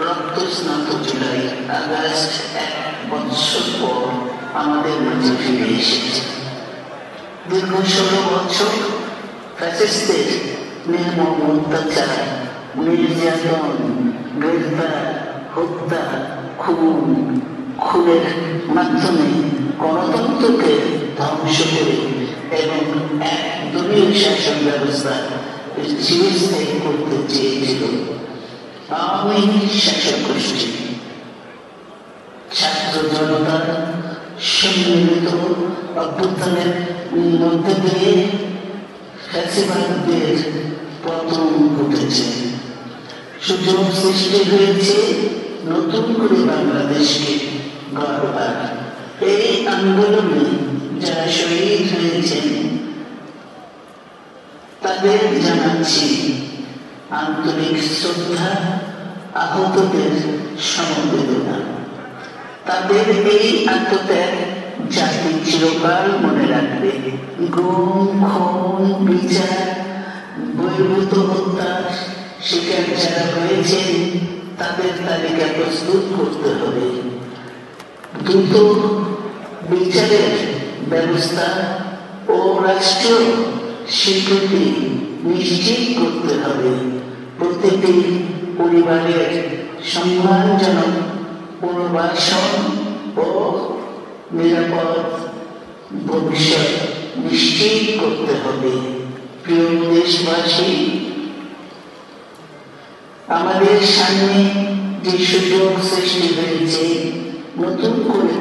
রক্তস্নাত July August 1 বছর পর আমাদের মাঝে ফিরে এসেছে। দীর্ঘ 16 বছর ফ্যাসিস্টদের নির্মম অত্যাচার, নির্যাতন, গ্রেফতার, হত্যা, খুনের মাধ্যমে গণতন্ত্রকে ধ্বংস করে এবং একদলীয় শাসন ব্যবস্থা চিরস্থায়ী করতে চেয়েছিল আওয়ামী শাসক গোষ্ঠী। ছাত্র জনতার সম্মিলিত অভ্যুত্থানের মধ্যে দিয়ে ফ্যাসিবাদদের পতন ঘটেছে, সুযোগ সৃষ্টি হয়েছে নতুন করে বাংলাদেশকে গড়বার। এই আন্দোলনে যারা শহীদ হয়েছেন তাদের জানাচ্ছি আন্তরিক শ্রদ্ধা, আহতদের সমবেদনা। তাদের এই আত্মত্যাগ জাতি চিরকাল মনে রাখবে। গুম, খুন, বিচার, বহির্ভূত হত্যার শিকার যারা হয়েছেন তাদের তালিকা প্রস্তুত করতে হবে। দ্রুত বিচারের ব্যবস্থা ও রাষ্ট্রীয় স্বীকৃতি নিশ্চিত করতে হবে। প্রতিটি পরিবারের সম্মানজনক পুনর্বাসন ও নিরাপদ ভবিষ্যৎ নিশ্চিত করতে হবে। প্রিয় দেশবাসী, আমাদের সামনে যে সুযোগ সৃষ্টি হয়েছে নতুন করে